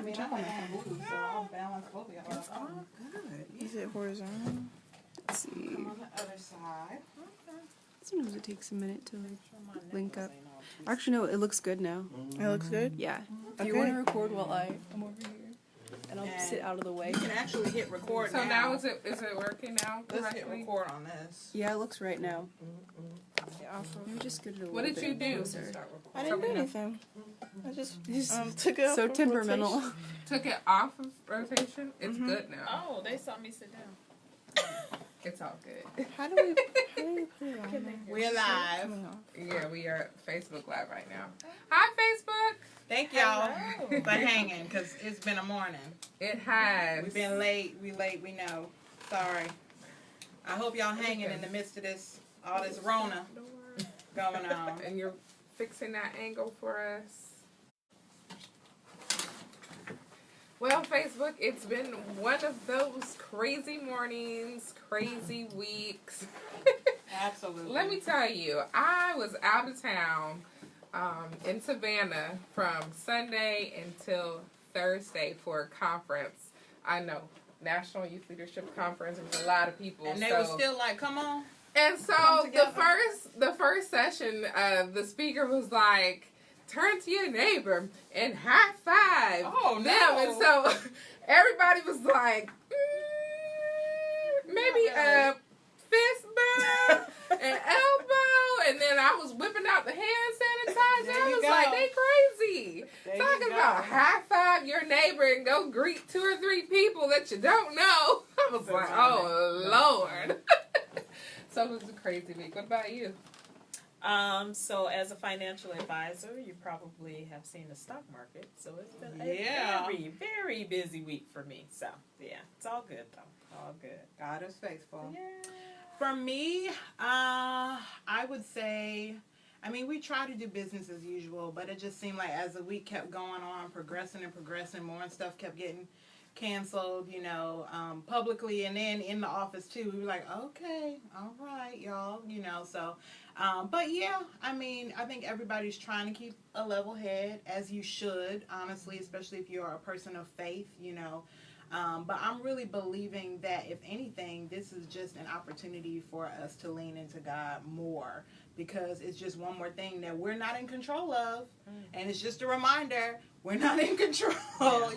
I mean, I can move, so I'll balance both of y'all. Oh, good. Is it horizontal? Let's see. Come on the other side. Sometimes it takes a minute to link up. Actually, no, it looks good now. It looks good? Yeah. If Okay. you want to record while I'm over here, and I'll sit out of the way. You can actually hit record So now. now is it working now? Let's hit correctly? record on this. Yeah, it looks right now. Awesome. Let me just get it a little What did bit you do? closer. I didn't do anything. I just took it off So of temperamental. rotation. Took it off of rotation? It's good now. Oh, they saw me sit down. It's all good. How do we put it on? We're live. Coming off. Yeah, we are Facebook Live right now. Hi, Facebook. Thank y'all for hanging, because it's been a morning. It has. We've been late. We know. Sorry. I hope y'all hanging in the midst of this, all this Rona going on. And you're fixing that angle for us. Well, Facebook, it's been one of those crazy mornings, crazy weeks. Absolutely. Let me tell you, I was out of town in Savannah from Sunday until Thursday for a conference. I know, National Youth Leadership Conference. There was a lot of people. And they were still like, come on. And so the first session, the speaker was like, turn to your neighbor and high five them. And so everybody was like, maybe a fist bump, an elbow, and then I was whipping out the hand sanitizer. I was like, they crazy. Talking about high five your neighbor and go greet 2 or 3 people that you don't know. I was like, oh, Lord. So it was a crazy week. What about you? So as a financial advisor, you probably have seen the stock market. So it's been a very, very busy week for me. So, yeah, it's all good, though. All good. God is faithful. Yeah. For me, I would say, I mean, we try to do business as usual, but it just seemed like as the week kept going on, progressing, more and stuff kept getting canceled, publicly, and then in the office too. We were like, okay, all right, y'all, so, but yeah, I mean, I think everybody's trying to keep a level head, as you should, honestly, especially if you're a person of faith, but I'm really believing that, if anything, this is just an opportunity for us to lean into God more, because it's just one more thing that we're not in control of, and it's just a reminder, we're not in control,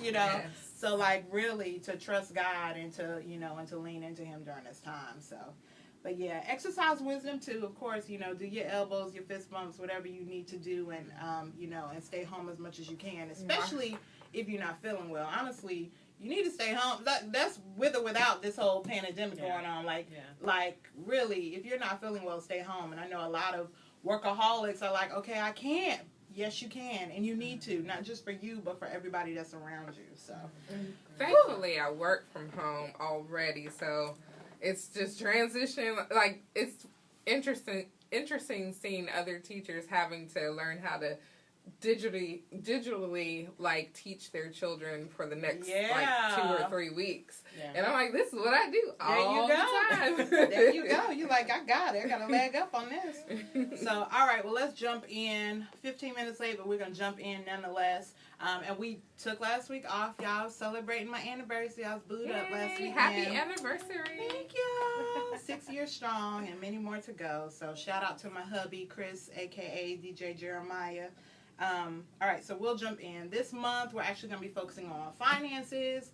Yes. So, like, really, to trust God and to, and to lean into Him during this time, so. But, yeah, exercise wisdom, too, of course, do your elbows, your fist bumps, whatever you need to do, and, and stay home as much as you can, especially if you're not feeling well. Honestly, you need to stay home. That's with or without this whole pandemic going on. Like, really, if you're not feeling well, stay home. And I know a lot of workaholics are like, okay, I can't. Yes, you can, and you need to, not just for you, but for everybody that's around you. So, thankfully, I work from home already, so it's just transition. Like, it's interesting seeing other teachers having to learn how to digitally like teach their children for the next like 2 or 3 weeks. And I'm like, this is what I do all the time. There you go. You're like, I got it. I got a leg up on this. So, all right, well, let's jump in. 15 minutes late, but we're going to jump in nonetheless. And we took last week off. Y'all celebrating my anniversary. I was booed up last weekend. Happy anniversary. Thank you. 6 years strong and many more to go. So shout out to my hubby, Chris, a.k.a. DJ Jeremiah. All right, so we'll jump in. This month, we're actually going to be focusing on finances.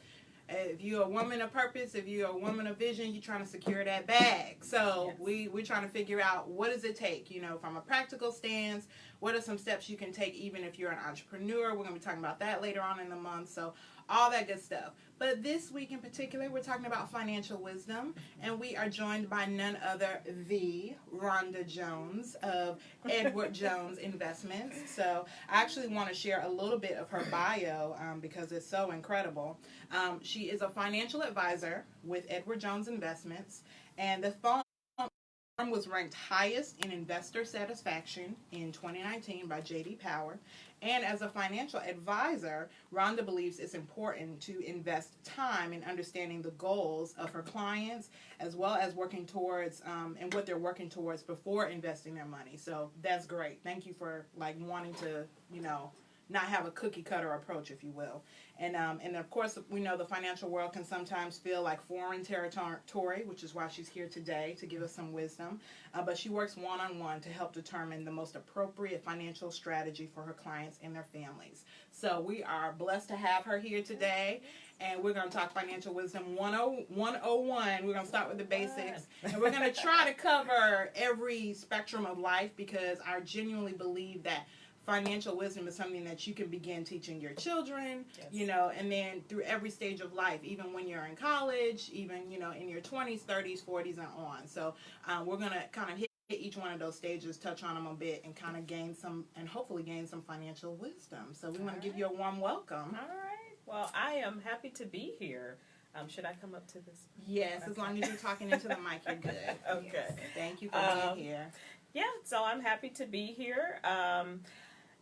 If you're a woman of purpose, if you're a woman of vision, you're trying to secure that bag. So we're trying to figure out, what does it take, from a practical stance. What are some steps you can take even if you're an entrepreneur? We're going to be talking about that later on in the month. So all that good stuff. But this week in particular, we're talking about financial wisdom, and we are joined by none other the Rhonda Jones of Edward Jones Investments. So I actually want to share a little bit of her bio because it's so incredible. She is a financial advisor with Edward Jones Investments, and the firm was ranked highest in investor satisfaction in 2019 by J.D. Power. And as a financial advisor, Rhonda believes it's important to invest time in understanding the goals of her clients, as well as working towards and what they're working towards before investing their money. So that's great. Thank you for wanting to, not have a cookie cutter approach, if you will. And of course, we know the financial world can sometimes feel like foreign territory, which is why she's here today to give us some wisdom. But she works one-on-one to help determine the most appropriate financial strategy for her clients and their families. So we are blessed to have her here today. And we're going to talk Financial Wisdom 101. We're going to start with the basics. And we're going to try to cover every spectrum of life, because I genuinely believe that financial wisdom is something that you can begin teaching your children, and then through every stage of life, even when you're in college, even, in your 20s, 30s, 40s, and on. So we're going to kind of hit each one of those stages, touch on them a bit, and kind of hopefully gain some financial wisdom. So we want to give you a warm welcome. All right. Well, I am happy to be here. Should I come up to this? Yes, as long as you're talking into the mic, you're good. Okay. Yes. Thank you for being here. Yeah, so I'm happy to be here.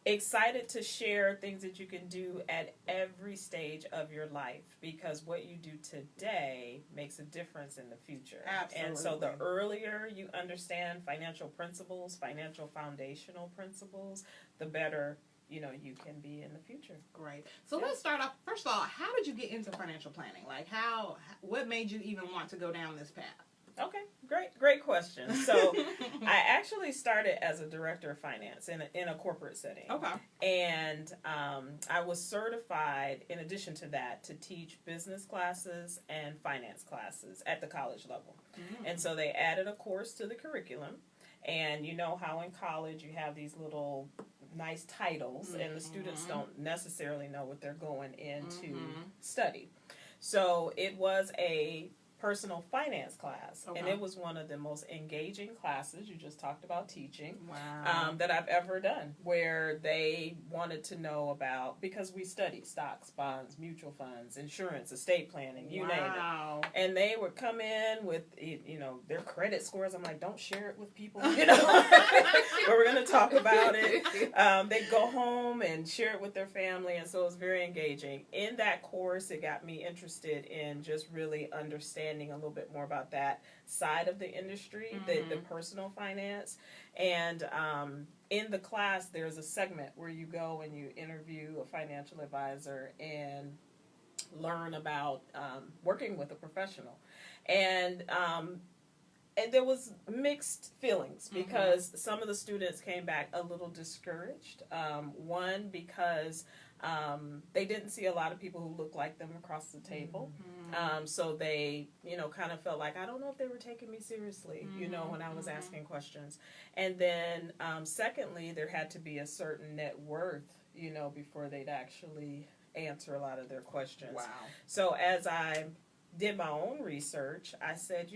Excited to share things that you can do at every stage of your life, because what you do today makes a difference in the future. Absolutely. And so the earlier you understand financial principles, financial foundational principles, the better you can be in the future. Great. So let's start off. First of all, how did you get into financial planning? Like, what made you even want to go down this path? Okay, great question. So I actually started as a director of finance in a corporate setting. Okay. And I was certified, in addition to that, to teach business classes and finance classes at the college level. Mm-hmm. And so they added a course to the curriculum. And you know how in college you have these little nice titles, and the students don't necessarily know what they're going in to study. So it was a personal finance class, and it was one of the most engaging classes, you just talked about teaching, that I've ever done, where they wanted to know about, because we studied stocks, bonds, mutual funds, insurance, estate planning, you name it. And they would come in with, their credit scores. I'm like, don't share it with people, but we're going to talk about it. They'd go home and share it with their family, and so it was very engaging. In that course, it got me interested in just really understanding a little bit more about that side of the industry, the personal finance. And in the class, there's a segment where you go and you interview a financial advisor and learn about working with a professional. And there was mixed feelings, because some of the students came back a little discouraged. One, because they didn't see a lot of people who looked like them across the table. So they, kind of felt like, I don't know if they were taking me seriously, when I was asking questions. And then, secondly, there had to be a certain net worth, before they'd actually answer a lot of their questions. Wow. So as I did my own research, I said,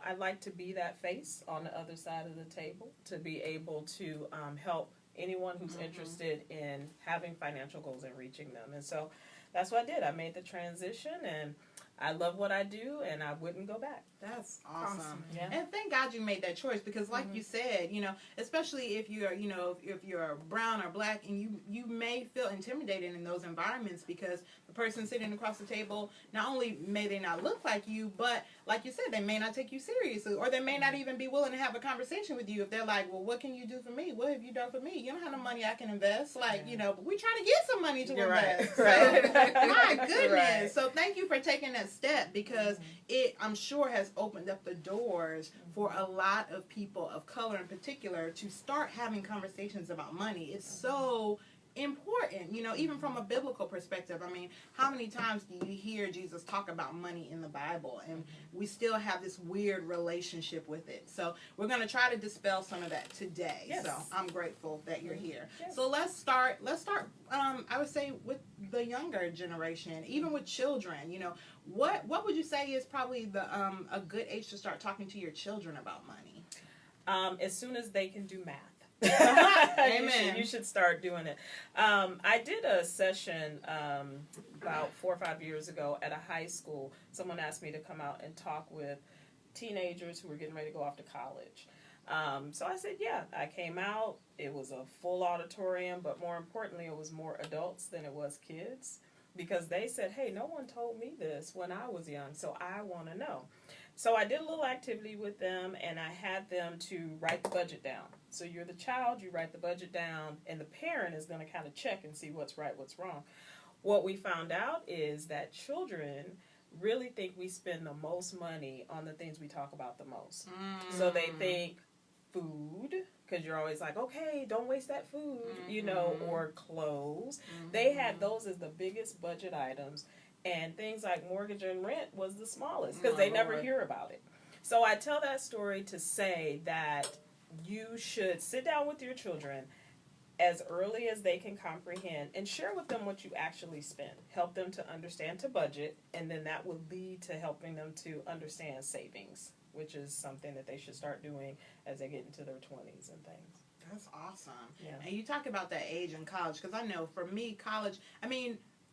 I'd like to be that face on the other side of the table, to be able to help anyone who's interested in having financial goals and reaching them. And so that's what I did. I made the transition, and I love what I do, and I wouldn't go back. That's awesome. Yeah. And thank God you made that choice, because like you said, especially if you're, if you're brown or black, and you may feel intimidated in those environments, because the person sitting across the table, not only may they not look like you, but like you said, they may not take you seriously, or they may not even be willing to have a conversation with you if they're like, well, what can you do for me? What have you done for me? You don't have no money I can invest. Like, but we try to get some money to invest. Right. So, my goodness. Right. So thank you for taking that step, because it, I'm sure, has opened up the doors for a lot of people of color in particular to start having conversations about money. It's so important, even from a biblical perspective. I mean, how many times do you hear Jesus talk about money in the Bible, and we still have this weird relationship with it? So we're going to try to dispel some of that today. Yes. So I'm grateful that you're here. Yes. So let's start I would say with the younger generation, even with children. What would you say is probably the a good age to start talking to your children about money? As soon as they can do math. Amen. You should start doing it. I did a session about 4 or 5 years ago at a high school. Someone asked me to come out and talk with teenagers who were getting ready to go off to college. So I said, yeah. I came out. It was a full auditorium, but more importantly, it was more adults than it was kids, because they said, hey, no one told me this when I was young, so I want to know. So I did a little activity with them, and I had them to write the budget down. So you're the child, you write the budget down, and the parent is going to kind of check and see what's right, what's wrong. What we found out is that children really think we spend the most money on the things we talk about the most. So they think food, because you're always like, okay, don't waste that food, or clothes. They had those as the biggest budget items, and things like mortgage and rent was the smallest, because they never hear about it. So I tell that story to say that you should sit down with your children as early as they can comprehend and share with them what you actually spend. Help them to understand to budget, and then that will lead to helping them to understand savings, which is something that they should start doing as they get into their 20s and things. That's awesome. Yeah. And you talk about that age in college, because I know for me, college,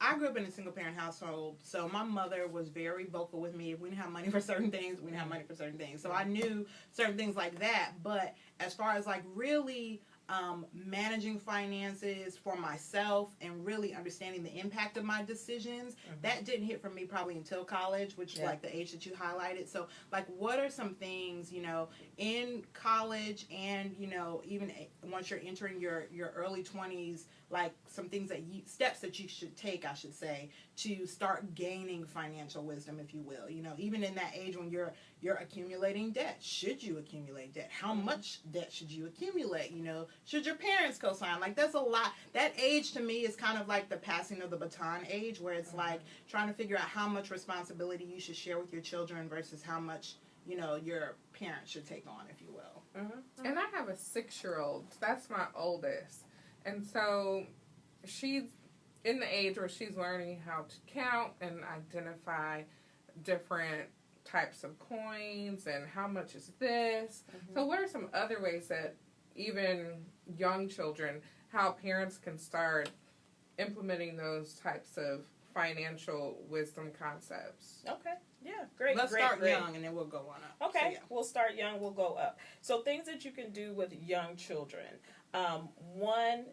I grew up in a single-parent household, so my mother was very vocal with me. If we didn't have money for certain things, we didn't have money for certain things. So I knew certain things like that. But as far as like really managing finances for myself and really understanding the impact of my decisions, that didn't hit for me probably until college, which is like the age that you highlighted. So like, what are some things, in college and, even once you're entering your early 20s, like some things that steps that you should take, I should say, to start gaining financial wisdom, if you will. Even in that age when you're accumulating debt. Should you accumulate debt? How much debt should you accumulate? Should your parents co-sign? Like, there's a lot. That age to me is kind of like the passing of the baton age, where it's like trying to figure out how much responsibility you should share with your children versus how much, your parents should take on, if you will. And I have a 6-year-old. That's my oldest. And so she's in the age where she's learning how to count and identify different types of coins and how much is this. So what are some other ways that even young children, how parents can start implementing those types of financial wisdom concepts? Okay. Yeah, great. Let's start young and then we'll go on up. Okay, So, yeah. We'll start young, we'll go up. So things that you can do with young children. One,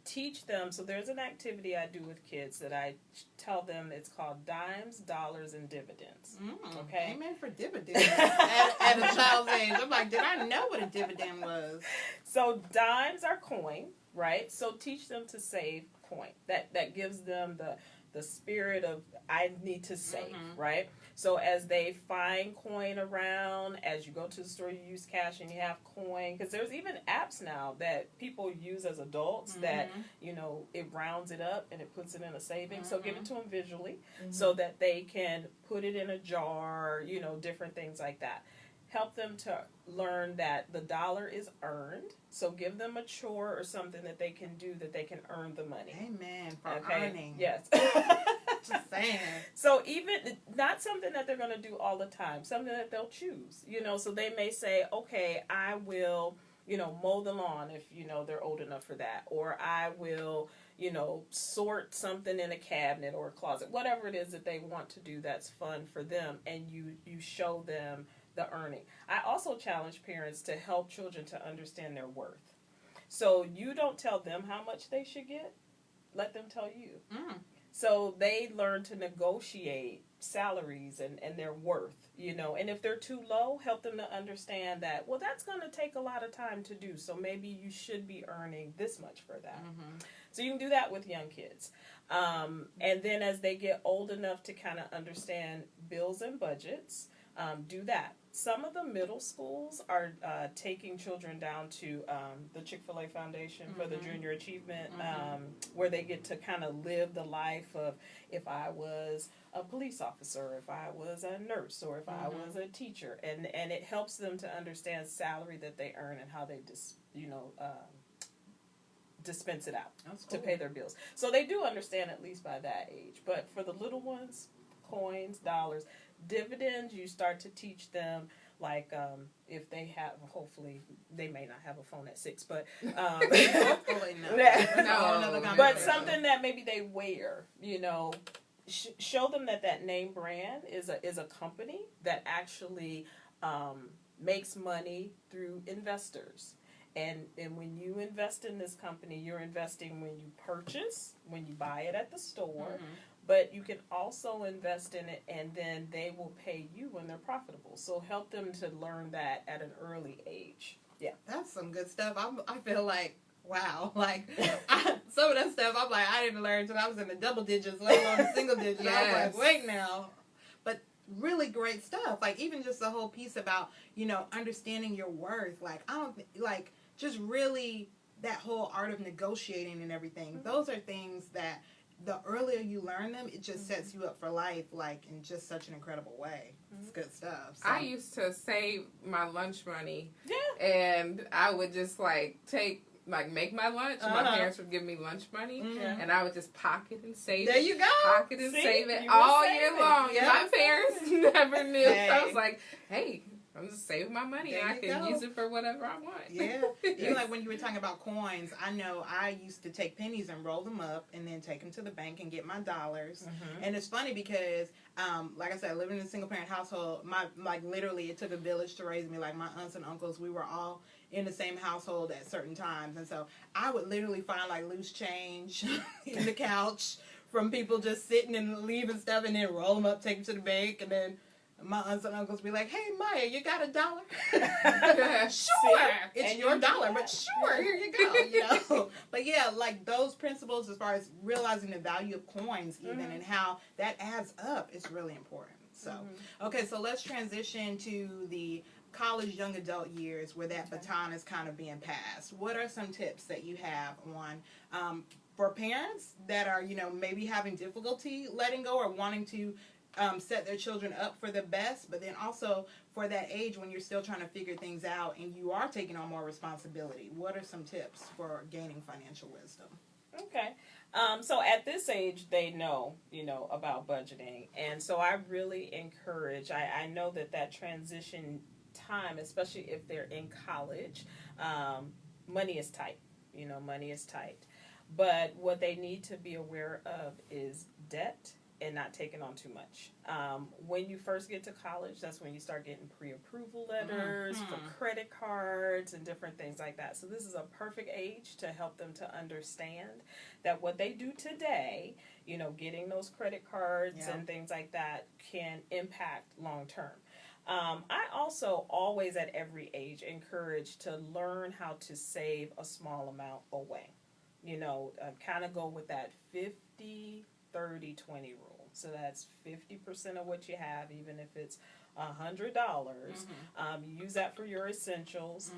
teach them. So there's an activity I do with kids that I tell them. It's called dimes, dollars, and dividends. Okay. Amen for dividends at a child's age. I'm like, did I know what a dividend was? So dimes are coin, right? So teach them to save coin. That gives them the spirit of, I need to save, right? So as they find coin around, as you go to the store, you use cash and you have coin. Because there's even apps now that people use as adults that, it rounds it up and it puts it in a savings. So give it to them visually so that they can put it in a jar, different things like that. Help them to learn that the dollar is earned. So give them a chore or something that they can do that they can earn the money. Amen for earning. Yes. Just saying. So even not something that they're going to do all the time, something that they'll choose, so they may say, okay, I will, mow the lawn if, they're old enough for that, or I will, sort something in a cabinet or a closet, whatever it is that they want to do that's fun for them, and you show them the earning. I also challenge parents to help children to understand their worth. So you don't tell them how much they should get, let them tell you. So they learn to negotiate salaries and their worth, and if they're too low, help them to understand that, well, that's going to take a lot of time to do, so maybe you should be earning this much for that. So you can do that with young kids. And then as they get old enough to kind of understand bills and budgets, do that. Some of the middle schools are taking children down to the Chick-fil-A Foundation for the Junior Achievement, where they get to kind of live the life of, if I was a police officer, if I was a nurse, or if I was a teacher. And it helps them to understand salary that they earn and how they dispense it out to pay their bills. So they do understand at least by that age. But for the little ones, coins, dollars, dividends, you start to teach them, like, if they have, hopefully they may not have a phone at 6, but hopefully no. But something that maybe they wear, show them that name brand is a company that actually makes money through investors. And when you invest in this company, you're investing when you purchase, when you buy it at the store, but you can also invest in it, and then they will pay you when they're profitable. So help them to learn that at an early age. That's some good stuff. I feel like, wow. Like, some of that stuff, I'm like, I didn't learn until I was in the double digits, let alone the single digits. I was like, wait now. But really great stuff. Like, even just the whole piece about, understanding your worth. Like, I don't, like, just really that whole art of negotiating and everything. Those are things that the earlier you learn them, it just sets you up for life, like, in just such an incredible way. It's good stuff. So. I used to save my lunch money. Yeah. And I would just, make my lunch. My parents would give me lunch money. Mm-hmm. And I would just pocket and save There you go. Pocket and See? save it You were all saving. year long. Yep. My parents never knew. Hey. So I was like, hey, I'm just saving my money There and I you can go. use it for whatever I want. Yeah. Even like when you were talking about coins, I know I used to take pennies and roll them up and then take them to the bank and get my dollars. Mm-hmm. And it's funny because, like I said, living in a single parent household, literally it took a village to raise me. Like my aunts and uncles, we were all in the same household at certain times. And so I would literally find like loose change in the couch from people just sitting and leaving stuff and then roll them up, take them to the bank, and then my aunts and uncles be like, hey, Maya, you got $1? Sure. It's And your you dollar, do but that. sure, here you go, But yeah, like those principles as far as realizing the value of coins even and how that adds up is really important. So, okay, so let's transition to the college young adult years where that baton is kind of being passed. What are some tips that you have on for parents that are, maybe having difficulty letting go or wanting to set their children up for the best, but then also for that age when you're still trying to figure things out and you are taking on more responsibility? What are some tips for gaining financial wisdom? Okay. So at this age, they know, about budgeting. And so I really encourage, I know that transition time, especially if they're in college, money is tight. Money is tight. But what they need to be aware of is debt and not taking on too much. When you first get to college, that's when you start getting pre-approval letters for credit cards and different things like that. So this is a perfect age to help them to understand that what they do today, getting those credit cards and things like that can impact long term. I also always at every age encourage to learn how to save a small amount away. Kind of go with that 50, 30, 20 rule. So that's 50% of what you have, even if it's $100. You use that for your essentials.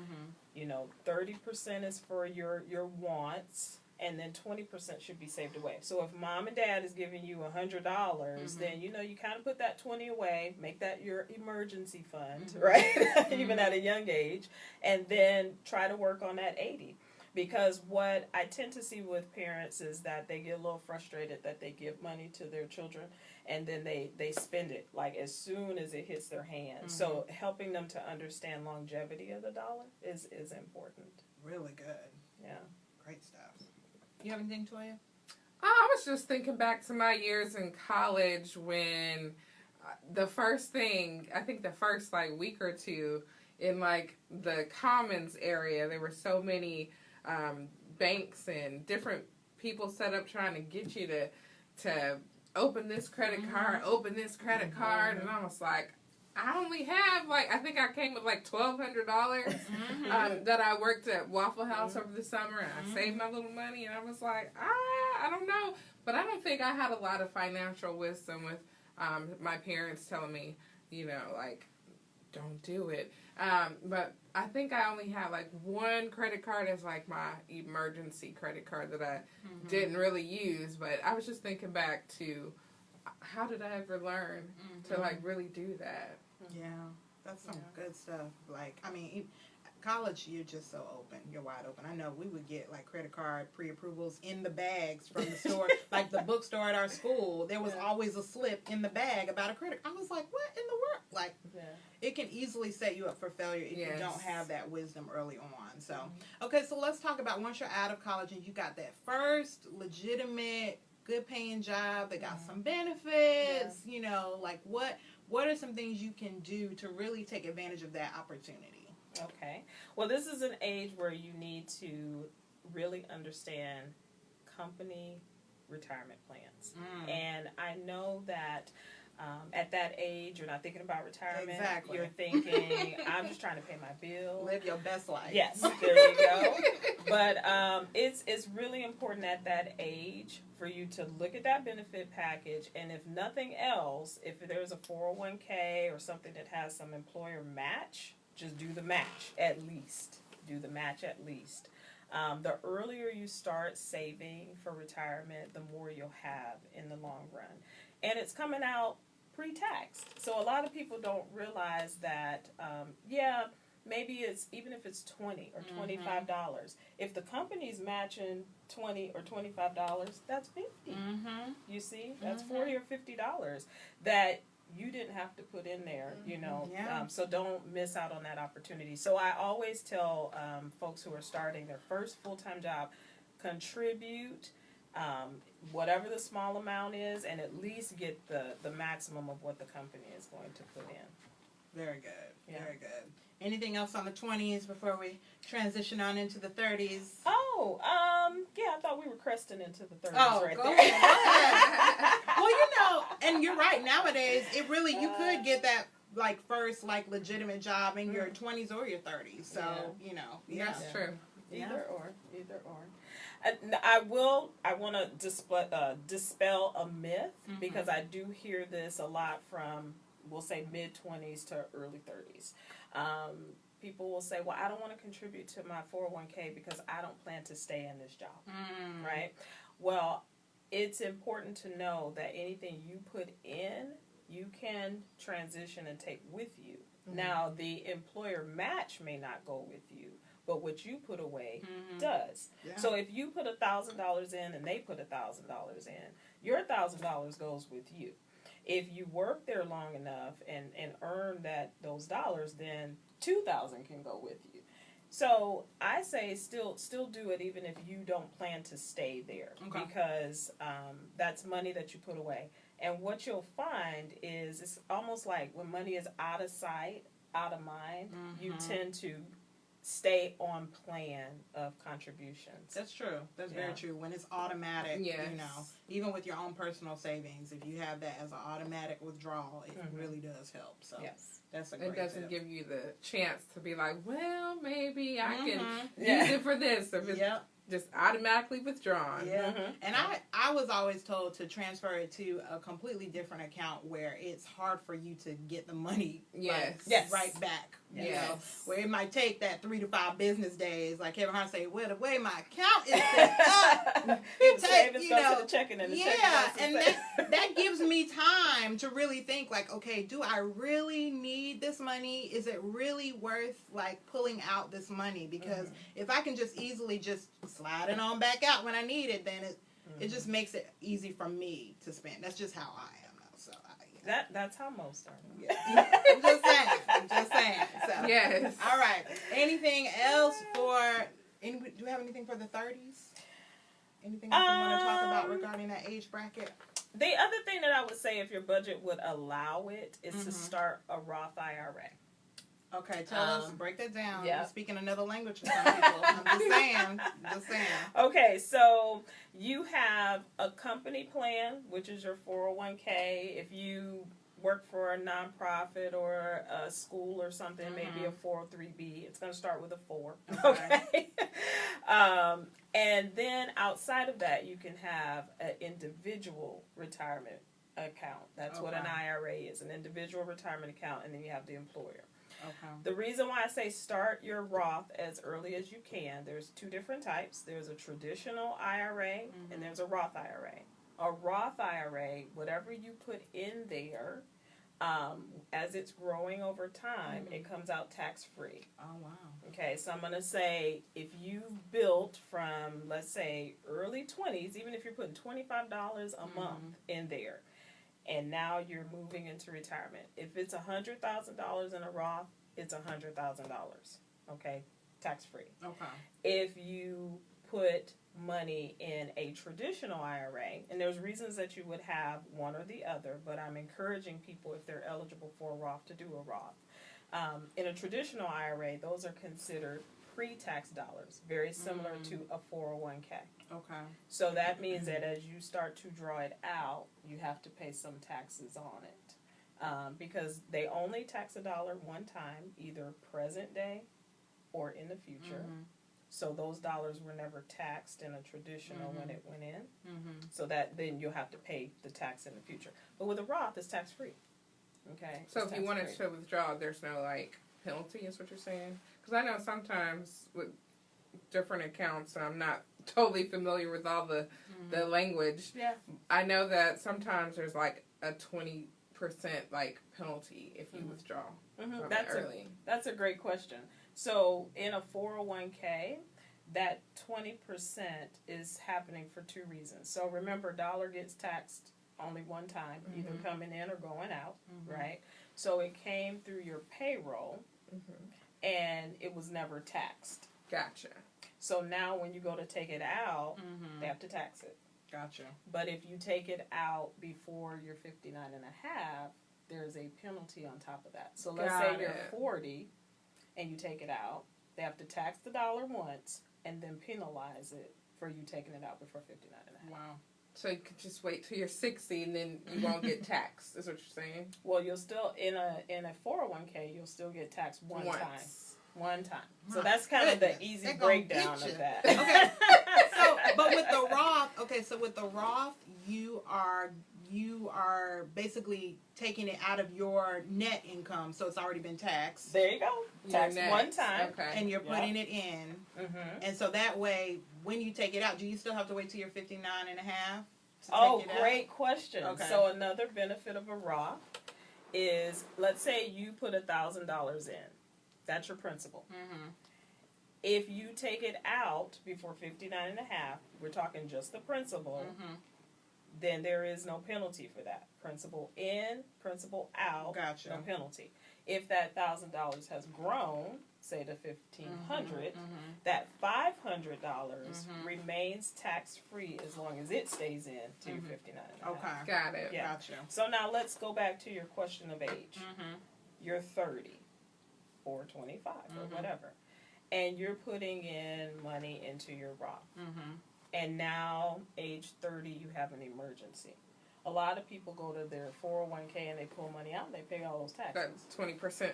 30% is for your wants, and then 20% should be saved away. So if mom and dad is giving you $100, then you kind of put that 20 away, make that your emergency fund, right? Even at a young age, and then try to work on that 80. Because what I tend to see with parents is that they get a little frustrated that they give money to their children and then they spend it like as soon as it hits their hands. So helping them to understand longevity of the dollar is important. Really good. Yeah. Great stuff. You have anything, Toya? I was just thinking back to my years in college when the first thing, I think the first week or two in the commons area, there were so many banks and different people set up trying to get you to open this credit card, open this credit card, and I was like, I only have I think I came with $1,200 that I worked at Waffle House over the summer, and I saved my little money, and I was like, I don't know, but I don't think I had a lot of financial wisdom with my parents telling me, don't do it. But I think I only had one credit card as my emergency credit card that I didn't really use. But I was just thinking back to how did I ever learn to really do that? Yeah, that's some good stuff. College, you're just so open. You're wide open. I know we would get credit card pre-approvals in the bags from the store. The bookstore at our school, there was always a slip in the bag about a credit. I was like, what in the world? It can easily set you up for failure if you don't have that wisdom early on. So, okay, so let's talk about once you're out of college and you got that first legitimate, good paying job that got some benefits, what are some things you can do to really take advantage of that opportunity? Okay. Well, this is an age where you need to really understand company retirement plans. And I know that At that age, you're not thinking about retirement. Exactly. You're thinking, I'm just trying to pay my bill. Live your best life. Yes, there you go. But it's really important at that age for you to look at that benefit package, and if nothing else, if there's a 401k or something that has some employer match, just do the match at least. Do the match at least. The earlier you start saving for retirement, the more you'll have in the long run. And it's coming out pre-tax. So a lot of people don't realize that, maybe it's, even if it's $20 or $25, if the company's matching $20 or $25, that's $50. You see, that's $40 or $50 that you didn't have to put in there, you know. Yeah. So don't miss out on that opportunity. So I always tell folks who are starting their first full-time job, contribute whatever the small amount is, and at least get the maximum of what the company is going to put in. Very good. Yeah. Very good. Anything else on the 20s before we transition on into the 30s? Oh, I thought we were cresting into the 30s right go there. ahead. Well, you know, and you're right. Nowadays, it really, you could get that first legitimate job in your 20s or your 30s. So, you know, That's true. Either or. I want to dispel a myth, because I do hear this a lot from, we'll say, mid-20s to early 30s. People will say, well, I don't want to contribute to my 401k because I don't plan to stay in this job, right? Well, it's important to know that anything you put in, you can transition and take with you. Now, the employer match may not go with you, but what you put away does. Yeah. So if you put $1,000 in and they put $1,000 in, your $1,000 goes with you. If you work there long enough and earn those dollars, then $2,000 can go with you. So I say still do it even if you don't plan to stay there, because that's money that you put away. And what you'll find is it's almost like when money is out of sight, out of mind, you tend to stay on plan of contributions. That's true. That's very true. When it's automatic, you know, even with your own personal savings, if you have that as an automatic withdrawal, it really does help. So that's a great It doesn't tip. give you the chance to be like, well, maybe I can use it for this. If it's just automatically withdrawn. Yeah. And I was always told to transfer it to a completely different account where it's hard for you to get the money right back. You know, where it might take that 3 to 5 business days. Like Kevin Hart say, well, the way my account is set up, savings go to the checking and the checking. And that gives me time to really think okay, do I really need this money? Is it really worth pulling out this money? Because if I can just easily just slide it on back out when I need it, then it just makes it easy for me to spend. That's just how I am now. So that's how most are. I'm just saying. So, yes. All right. Anything else do we have anything for the 30s? Anything else you want to talk about regarding that age bracket? The other thing that I would say, if your budget would allow it, is to start a Roth IRA. Okay, tell us, break that down. Yeah. You're speaking another language for some people. I'm just saying. Okay, so you have a company plan, which is your 401k. If you work for a nonprofit or a school or something, maybe a 403b, it's going to start with a 4. Okay. And then outside of that, you can have an individual retirement account. That's what an IRA is, an individual retirement account, and then you have the employer. Okay. The reason why I say start your Roth as early as you can, there's 2 different types. There's a traditional IRA and there's a Roth IRA. A Roth IRA, whatever you put in there, as it's growing over time, it comes out tax-free. Oh, wow. Okay, so I'm going to say if you've built from, let's say, early 20s, even if you're putting $25 a month in there, and now you're moving into retirement. If it's $100,000 in a Roth, it's $100,000. Okay, tax free. Okay. If you put money in a traditional IRA, and there's reasons that you would have one or the other, but I'm encouraging people, if they're eligible for a Roth, to do a Roth. In a traditional IRA, those are considered pre-tax dollars, very similar to a 401k. Okay. So that means that as you start to draw it out, you have to pay some taxes on it. because they only tax $1 one time, either present day or in the future. So those dollars were never taxed in a traditional when it went in. So that then you'll have to pay the tax in the future. But with a Roth, it's tax free. Okay. So if you wanted to withdraw, there's no like penalty, is what you're saying? Because I know sometimes with different accounts, and I'm not totally familiar with all the language. Yeah. I know that sometimes there's like a 20% like penalty if you withdraw from it early. That's a great question. So in a 401k, that 20% is happening for two reasons. So remember, dollar gets taxed only one time, either coming in or going out, right? So it came through your payroll, and it was never taxed. Gotcha. So now when you go to take it out, they have to tax it. Gotcha. But if you take it out before you're 59 and a half, there's a penalty on top of that. So let's say you're 40 and you take it out, they have to tax the dollar once and then penalize it for you taking it out before 59 and a half. Wow. So you could just wait till you're 60 and then you won't get taxed, is what you're saying? Well, you'll still, in a 401k, you'll still get taxed one time. One time. So that's kind of the easy breakdown of that. Okay. So, but with the Roth, you are basically taking it out of your net income, so it's already been taxed. There you go. Taxed one time. Okay. And you're putting it in. And so that way, when you take it out, do you still have to wait till you're 59 and a half? Oh, great question. Okay. So another benefit of a Roth is, let's say you put $1,000 in. That's your principal. If you take it out before 59 and a half, we're talking just the principal, then there is no penalty for that. Principal in, principal out, Gotcha. no penalty. If that $1,000 has grown, say to $1,500, that $500 remains tax free as long as it stays in to your 59 and a half. Okay. Got it. Yeah. Gotcha. So now let's go back to your question of age. You're 30 or 25 or whatever, and you're putting in money into your Roth. And now, age 30, you have an emergency. A lot of people go to their 401k and they pull money out and they pay all those taxes. That's 20%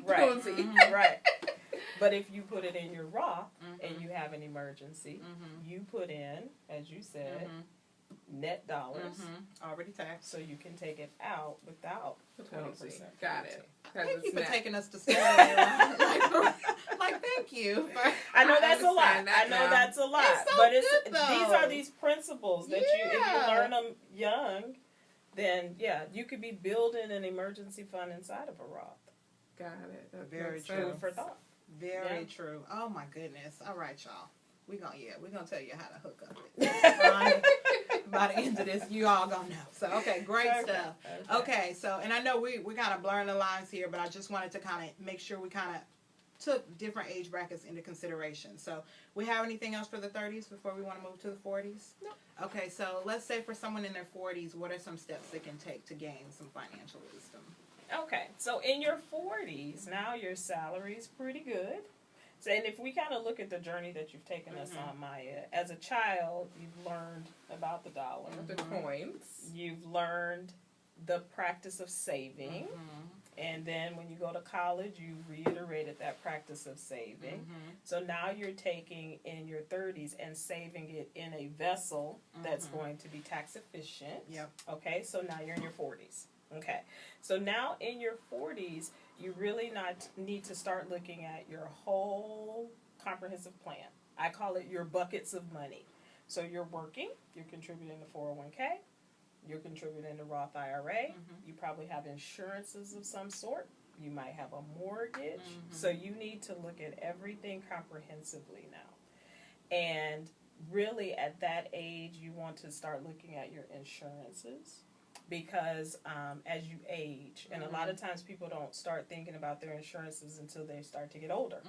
Right. penalty. Right. But if you put it in your Roth and you have an emergency, you put in, as you said, net dollars, already taxed. so you can take it out without the 20%. Got it. Thank you for taking us to school. Like, thank you. I know that's a lot. understand that I know now. that's a lot. It's so But good, though. these are these principles that you, if Yeah. you learn them young, then you could be building an emergency fund inside of a Roth. Got it. That Very makes true. Food sense. for thought. Very true. Oh my goodness. All right, y'all. We're gonna tell you how to hook up. By the end of this, you all gonna know. So great stuff. Okay, so and I know we kind of blurring the lines here, but I just wanted to kind of make sure we kind of took different age brackets into consideration. So we have anything else for the 30s before we want to move to the 40s? No. Okay, so let's say for someone in their 40s, what are some steps they can take to gain some financial wisdom? Okay, so in your 40s, now your salary's pretty good. So, and if we kind of look at the journey that you've taken us on, Maya, as a child, you've learned about the dollar. The coins. You've learned the practice of saving. And then when you go to college, you reiterated that practice of saving. So now you're taking in your 30s and saving it in a vessel that's going to be tax efficient. Yep. Okay, so now you're in your 40s. Okay, so now in your 40s, you really need to start looking at your whole comprehensive plan. I call it your buckets of money. So you're working, you're contributing to 401k, you're contributing to Roth IRA, you probably have insurances of some sort, you might have a mortgage. So you need to look at everything comprehensively now. And really at that age, you want to start looking at your insurances. Because as you age, and a lot of times people don't start thinking about their insurances until they start to get older.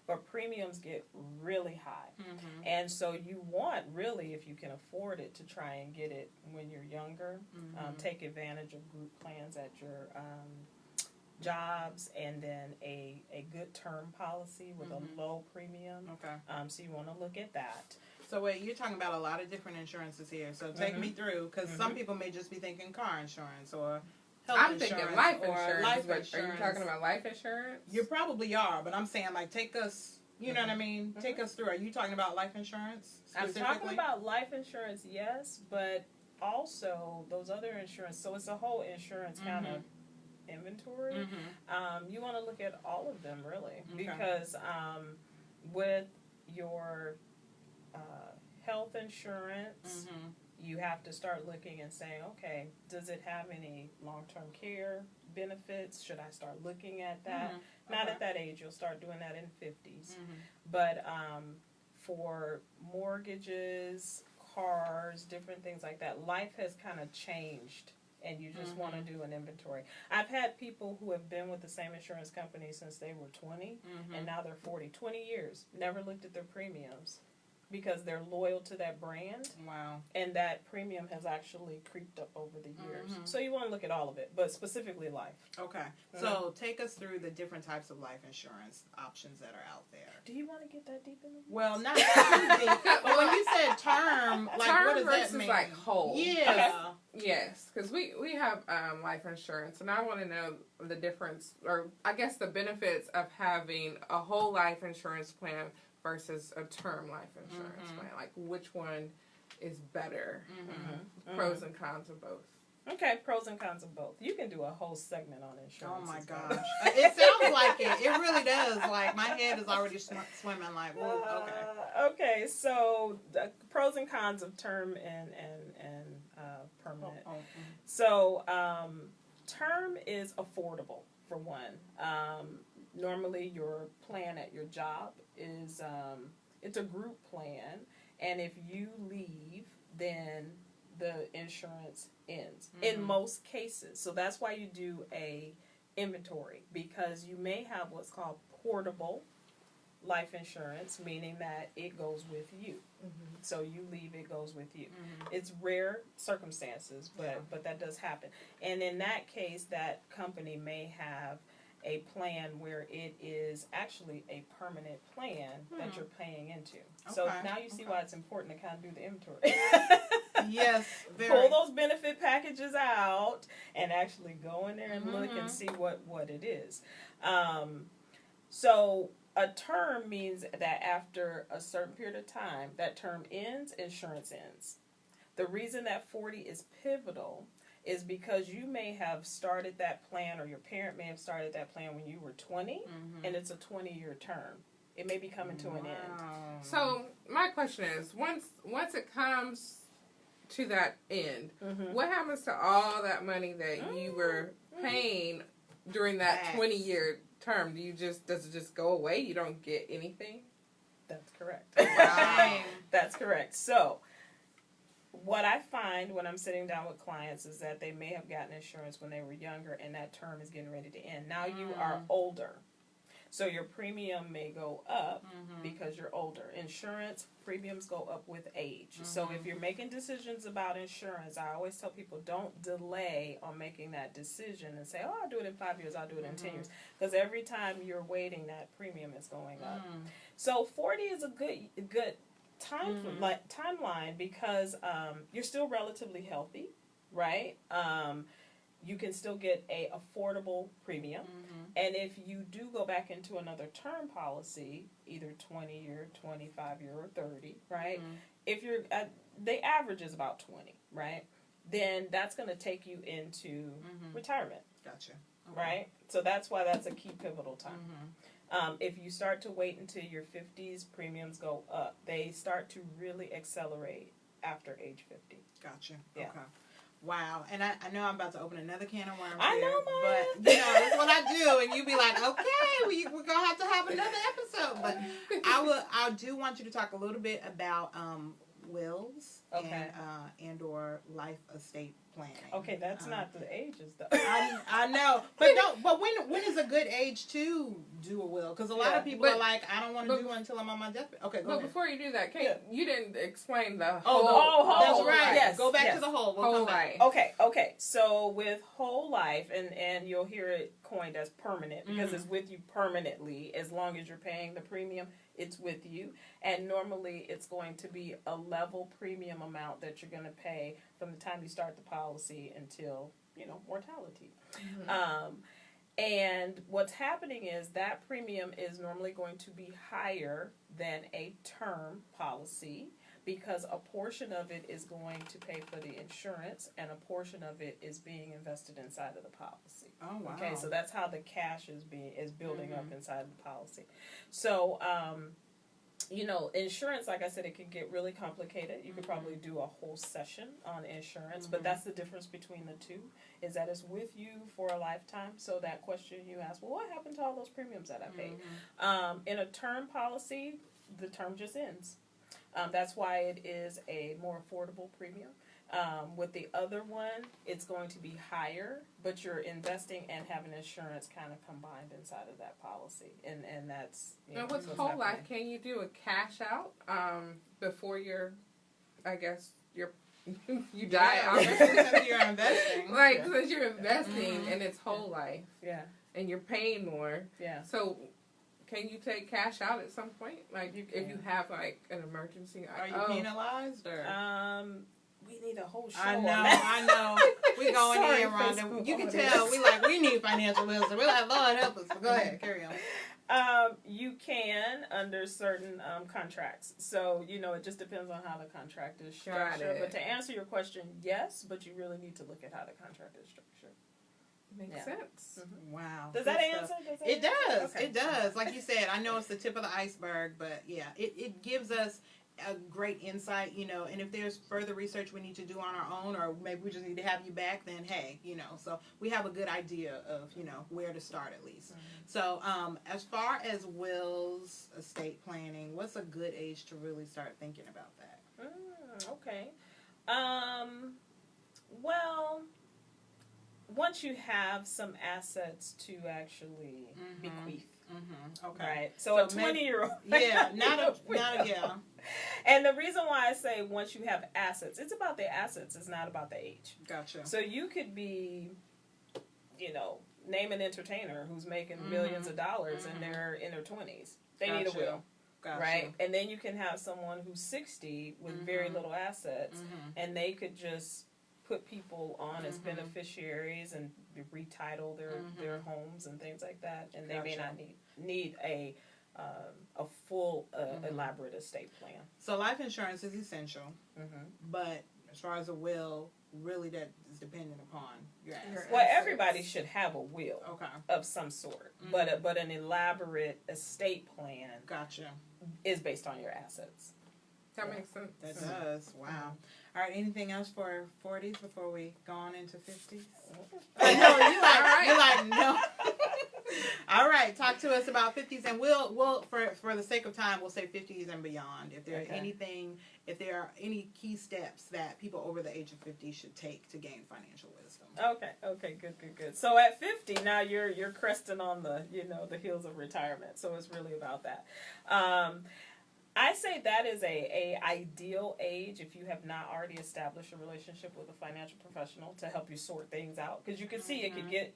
But premiums get really high. And so you want, really, if you can afford it, to try and get it when you're younger. Take advantage of group plans at your jobs, and then a good term policy with a low premium. Okay. So you want to look at that. So wait, you're talking about a lot of different insurances here. So take me through, because some people may just be thinking car insurance or health I'm insurance thinking life or insurance. life But insurance. are you talking about life insurance? You probably are, but I'm saying like take us. You know what I mean? Mhm. Take us through. Are you talking about life insurance I'm specifically? talking about life insurance, yes, but also those other insurance. So it's a whole insurance kind of inventory. You want to look at all of them really, because with your health insurance, you have to start looking and saying, okay, does it have any long-term care benefits? Should I start looking at that? Not at that age. You'll start doing that in 50s. But for mortgages, cars, different things like that, life has kind of changed, and you just want to do an inventory. I've had people who have been with the same insurance company since they were 20, and now they're 40. 20 years, never looked at their premiums, because they're loyal to that brand. Wow. And that premium has actually creeped up over the years. So you want to look at all of it, but specifically life. Okay. So take us through the different types of life insurance options that are out there. Do you want to get that deep in the Well, not too deep. But when you said term, like term what does versus that mean? like whole. Yeah. Yes, because we have life insurance, and I want to know the difference, or I guess the benefits of having a whole life insurance plan versus a term life insurance plan. Like, which one is better? Pros and cons of both. Okay, pros and cons of both. You can do a whole segment on insurance. Oh my gosh. It sounds like it. It really does. Like, my head is already swimming like, whoa, okay. Okay, so the pros and cons of term and permanent. So, term is affordable, for one. Normally, your plan at your job is, it's a group plan, and if you leave, then the insurance ends in most cases. So that's why you do a inventory, because you may have what's called portable life insurance, meaning that it goes with you. So you leave, it goes with you. It's rare circumstances, but that does happen. And in that case, that company may have a plan where it is actually a permanent plan that you're paying into. So now you see why it's important to kind of do the inventory. Yes, very. Pull those benefit packages out and actually go in there and look and see what it is. So a term means that after a certain period of time, that term ends, insurance ends. The reason that 40 is pivotal is because you may have started that plan, or your parent may have started that plan when you were 20, and it's a 20-year term. It may be coming to an end. So my question is, once it comes to that end, what happens to all that money that you were paying during that 20-year term? Does it just go away? You don't get anything? That's correct. Wow. That's correct. So what I find when I'm sitting down with clients is that they may have gotten insurance when they were younger, and that term is getting ready to end. Now you are older, so your premium may go up because you're older. Insurance premiums go up with age. So if you're making decisions about insurance, I always tell people, don't delay on making that decision and say, oh, I'll do it in 5 years, I'll do it in 10 years. Because every time you're waiting, that premium is going up. So 40 is a good timeline, because you're still relatively healthy, right? You can still get a affordable premium, and if you do go back into another term policy, either 20-year, 25-year, or 30, right? If you're the average is about 20, right? Then that's going to take you into retirement. Gotcha. Right? So that's why that's a key pivotal time. If you start to wait until your 50s, premiums go up. They start to really accelerate after age 50. Gotcha. Yeah. Okay. Wow. And I know I'm about to open another can of worms I here, know, Maya. but that's what I do. And you be like, okay, we're gonna have another episode. But I do want you to talk a little bit about wills and or life estate planning. Okay, that's not the ages though. I know, but when is a good age to do a will? Because a lot of people are like, I don't want to do it until I'm on my deathbed. Okay, go ahead. Before you do that, you didn't explain the whole. That's right. Yes, go back to the whole. We'll whole come back. life. Okay. So with whole life, and you'll hear it coined as permanent, because it's with you permanently as long as you're paying the premium. it's with you. And normally it's going to be a level premium amount that you're going to pay from the time you start the policy until, mortality. And what's happening is that premium is normally going to be higher than a term policy, because a portion of it is going to pay for the insurance and a portion of it is being invested inside of the policy. Oh, wow. Okay, so that's how the cash is building up inside of the policy. So, insurance, like I said, it can get really complicated. You could probably do a whole session on insurance, but that's the difference between the two, is that it's with you for a lifetime. So that question you asked, well, what happened to all those premiums that I paid? In a term policy, the term just ends. That's why it is a more affordable premium. With the other one, it's going to be higher, but you're investing and having insurance kind of combined inside of that policy. And that's... And with whole life, can you do a cash out before you die? Since you're investing. Since you're investing and it's whole life. Yeah. And you're paying more. Yeah. So... Can you take cash out at some point? If you have an emergency? Are you penalized or? We need a whole show. I know. We going in, Rhonda. You can tell we need financial wisdom. We're like, Lord help us. Go ahead, carry on. You can under certain contracts. So, it just depends on how the contract is structured. But to answer your question, yes, but you really need to look at how the contract is structured. Makes sense. Mm-hmm. Wow. Does that answer? It does. Okay. It does. Like you said, I know it's the tip of the iceberg, but yeah, it gives us a great insight, and if there's further research we need to do on our own, or maybe we just need to have you back, then hey, so we have a good idea of, where to start at least. So, as far as wills, estate planning, what's a good age to really start thinking about that? Okay. Well, once you have some assets to actually bequeath. Okay. Right. So a 20-year-old. Yeah, not a yeah. And the reason why I say once you have assets, it's about the assets, it's not about the age. Gotcha. So you could be, name an entertainer who's making millions of dollars and they're in their 20s. They need a will. Gotcha. Right? And then you can have someone who's 60 with very little assets and they could just put people on as beneficiaries and retitle their homes and things like that, and they may not need a full elaborate estate plan. So life insurance is essential, but as far as a will, really that is dependent upon your assets. Well, everybody should have a will of some sort, but an elaborate estate plan is based on your assets. That makes sense. That does. Wow. All right. Anything else for 40s before we go on into 50s? No, you're like no. All right. Talk to us about 50s, and we'll for the sake of time, we'll say 50s and beyond. If there if there are any key steps that people over the age of 50 should take to gain financial wisdom. Okay. Good. So at 50, now you're cresting on the the heels of retirement. So it's really about that. I say that is a ideal age if you have not already established a relationship with a financial professional to help you sort things out. Because you can see it could get,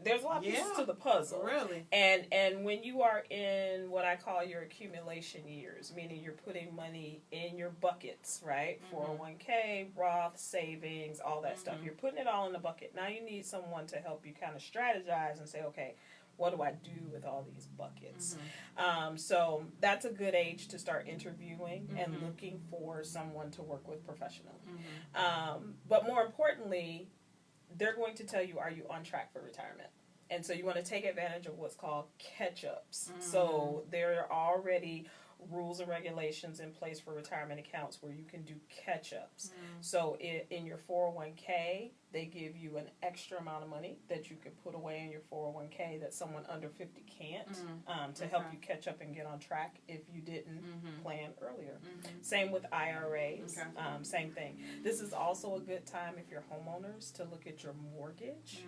there's a lot of pieces to the puzzle. Really. And when you are in what I call your accumulation years, meaning you're putting money in your buckets, right? 401k, Roth, savings, all that stuff. You're putting it all in the bucket. Now you need someone to help you kind of strategize and say, okay, what do I do with all these buckets? So that's a good age to start interviewing and looking for someone to work with professionally. But more importantly, they're going to tell you, are you on track for retirement? And so you want to take advantage of what's called catch-ups. So there are already rules and regulations in place for retirement accounts where you can do catch-ups. So in your 401k, they give you an extra amount of money that you can put away in your 401k that someone under 50 can't to help you catch up and get on track if you didn't plan earlier. Same with IRAs. Same thing. This is also a good time if you're homeowners to look at your mortgage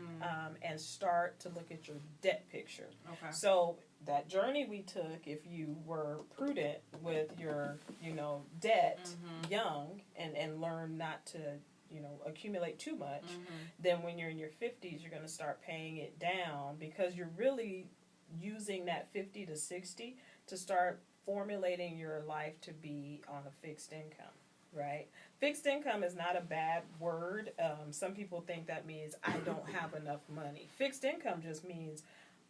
and start to look at your debt picture. So that journey we took, if you were prudent with your, debt young and learn not to, accumulate too much, then when you're in your 50s, you're going to start paying it down because you're really using that 50 to 60 to start formulating your life to be on a fixed income, right? Fixed income is not a bad word. Some people think that means I don't have enough money. Fixed income just means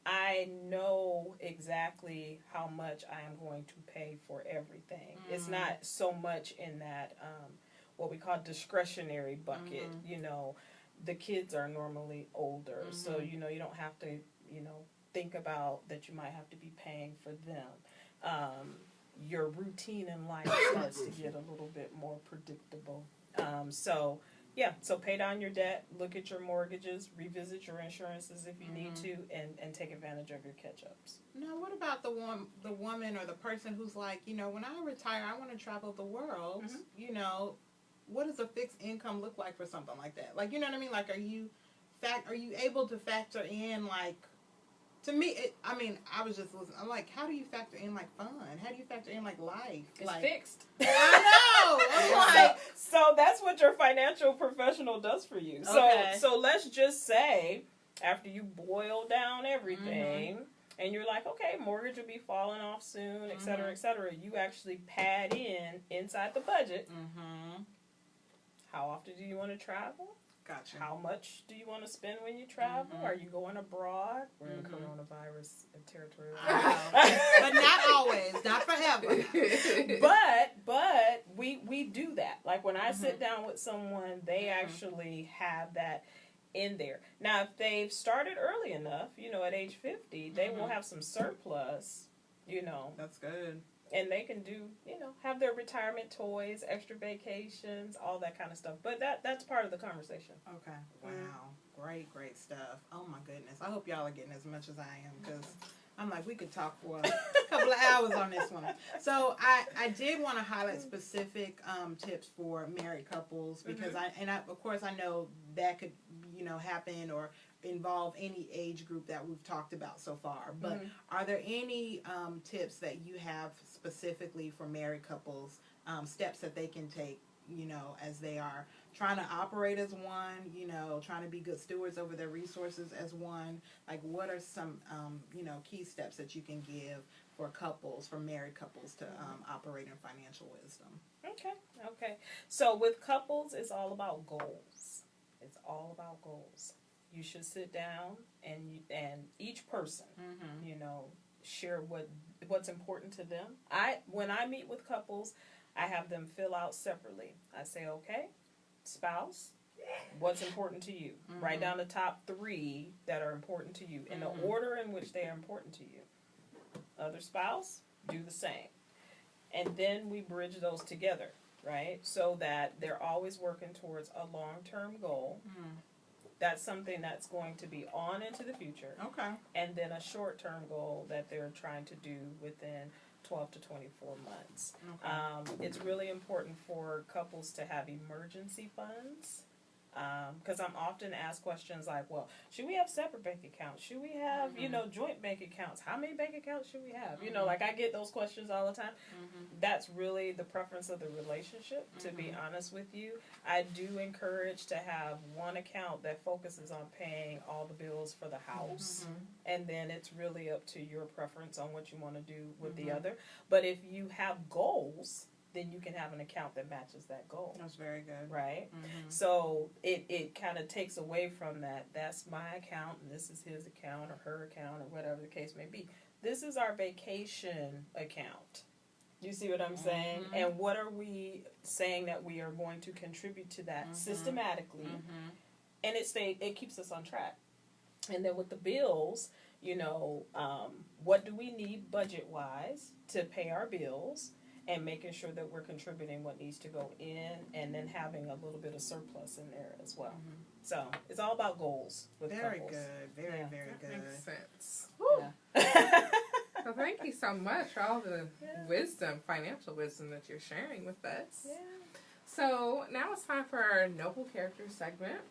I know exactly how much I am going to pay for everything. It's not so much in that what we call discretionary bucket. You know, the kids are normally older, so you know you don't have to think about that you might have to be paying for them. Your routine in life starts to get a little bit more predictable. So pay down your debt, look at your mortgages, revisit your insurances if you need to, and take advantage of your catch-ups. Now, what about the woman or the person who's like, when I retire, I want to travel the world. What does a fixed income look like for something like that? Like, you know what I mean? Like, are you able to factor in, like, to me, I was just listening. I'm like, how do you factor in, like, fun? How do you factor in, like, life? It's like, fixed. I know. I'm like, so that's what your financial professional does for you. Okay. So let's just say, after you boil down everything, and you're like, okay, mortgage will be falling off soon, et cetera, you actually pad in inside the budget. How often do you want to travel? Gotcha. How much do you want to spend when you travel? Are you going abroad? We're in coronavirus territory. But not always, not forever. But we do that. Like when I sit down with someone, they actually have that in there. Now, if they've started early enough, at age 50, they will have some surplus, That's good. and they can do, have their retirement toys, extra vacations, all that kind of stuff. But that's part of the conversation. Okay. Wow. Great stuff. Oh, my goodness. I hope y'all are getting as much as I am, because I'm like, we could talk for a couple of hours on this one. So I did want to highlight specific tips for married couples, because of course, I know that could, happen or involve any age group that we've talked about so far. But are there any tips that you have specifically for married couples, steps that they can take, as they are trying to operate as one, trying to be good stewards over their resources as one? Like, what are some, key steps that you can give for couples, for married couples to operate in financial wisdom? Okay. So with couples, it's all about goals. It's all about goals. You should sit down and each person, share what's important to them. When I meet with couples, I have them fill out separately. I say, okay, spouse, what's important to you? Write down the top 3 that are important to you in the order in which they are important to you. Other spouse, do the same. And then we bridge those together, right? So that they're always working towards a long-term goal. That's something that's going to be on into the future. Okay. And then a short-term goal that they're trying to do within 12 to 24 months. Okay. It's really important for couples to have emergency funds. Because I'm often asked questions like, well, should we have separate bank accounts? Should we have, joint bank accounts? How many bank accounts should we have? Like I get those questions all the time. That's really the preference of the relationship, to be honest with you. I do encourage to have one account that focuses on paying all the bills for the house. And then it's really up to your preference on what you want to do with the other. But if you have goals, then you can have an account that matches that goal. That's very good. Right? So it kind of takes away from that. That's my account, and this is his account or her account or whatever the case may be. This is our vacation account. You see what I'm saying? And what are we saying that we are going to contribute to that systematically? And it keeps us on track. And then with the bills, what do we need budget-wise to pay our bills? And making sure that we're contributing what needs to go in, and then having a little bit of surplus in there as well. So it's all about goals with very couples. Good. Very That good. makes sense. Yeah. So thank you so much for all the wisdom, financial wisdom that you're sharing with us. Yeah. So now it's time for our Noble Character segment.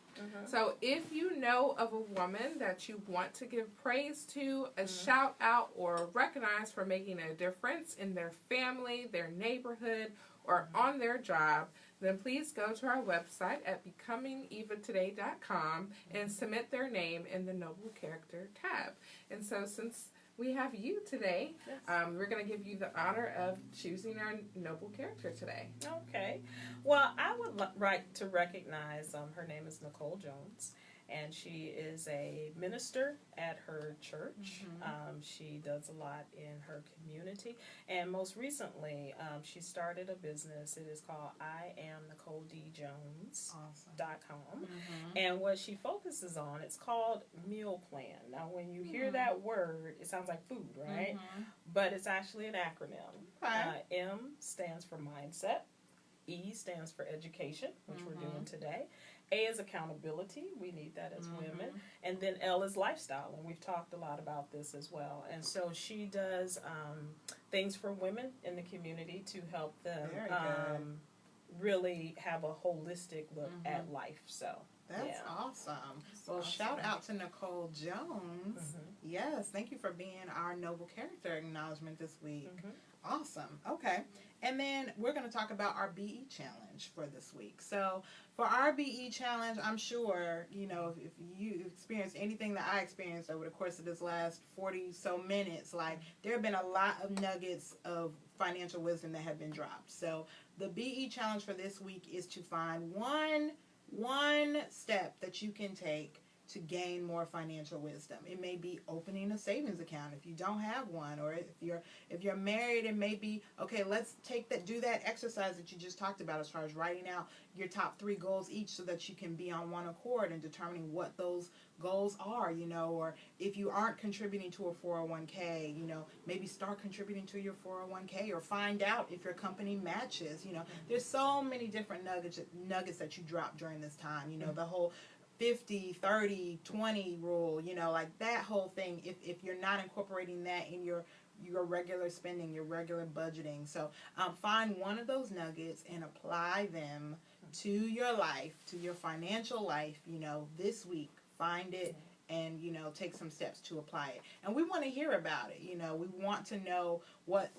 So if you know of a woman that you want to give praise to, a shout out, or recognize for making a difference in their family, their neighborhood, or on their job, then please go to our website at becomingevatoday.com and submit their name in the Noble Character tab. And so since we have you today. Yes. We're going to give you the honor of choosing our noble character today. Okay. Well, I would like to recognize her name is Nicole Jones, and she is a minister at her church. She does a lot in her community, and most recently, she started a business. It is called IamNicoleDJones.com, and what she focuses on, it's called Meal Plan. Now, when you hear that word, it sounds like food, right? But it's actually an acronym. M stands for mindset. E stands for education, which we're doing today. A is accountability. We need that as women. And then L is lifestyle. And we've talked a lot about this as well. And so she does things for women in the community to help them really have a holistic look at life. So that's awesome. Well, shout out to Nicole Jones. Yes, thank you for being our noble character acknowledgement this week. Awesome. Okay. And then we're going to talk about our BE challenge for this week. So for our BE challenge, I'm sure, you know, if you experienced anything that I experienced over the course of this last 40 so minutes, like there have been a lot of nuggets of financial wisdom that have been dropped. So the BE challenge for this week is to find one step that you can take to gain more financial wisdom. It may be opening a savings account if you don't have one, or if you're married, it may be, okay, let's do that exercise that you just talked about as far as writing out your top 3 goals each so that you can be on one accord and determining what those goals are, you know, or if you aren't contributing to a 401k, you know, maybe start contributing to your 401k or find out if your company matches, you know. There's so many different nuggets that you drop during this time, you know, the whole 50, 30, 20 rule, you know, like that whole thing, if you're not incorporating that in your regular spending, your regular budgeting. So find one of those nuggets and apply them to your life, to your financial life, you know, this week. Find it and, you know, take some steps to apply it. And we want to hear about it. You know, we want to know what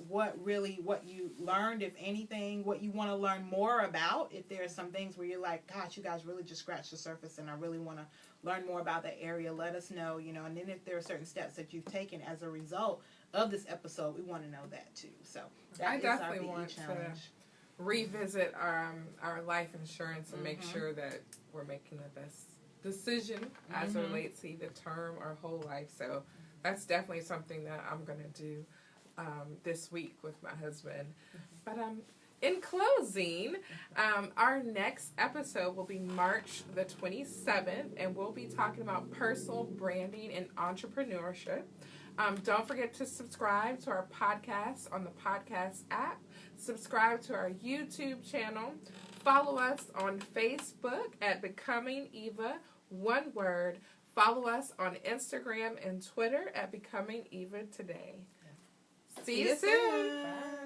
you learned, if anything, what you want to learn more about. If there are some things where you're like, gosh, you guys really just scratched the surface and I really want to learn more about that area, let us know, you know. And then if there are certain steps that you've taken as a result of this episode, we want to know that too. So I definitely want to revisit our life insurance and make sure that we're making the best decision as it relates to either term or whole life. So that's definitely something that I'm going to do this week with my husband. But in closing, our next episode will be March the 27th, and we'll be talking about personal branding and entrepreneurship. Don't forget to subscribe to our podcast on the podcast app. Subscribe to our YouTube channel. Follow us on Facebook at Becoming Eva, one word. Follow us on Instagram and Twitter at Becoming Eva Today. See you soon. Bye.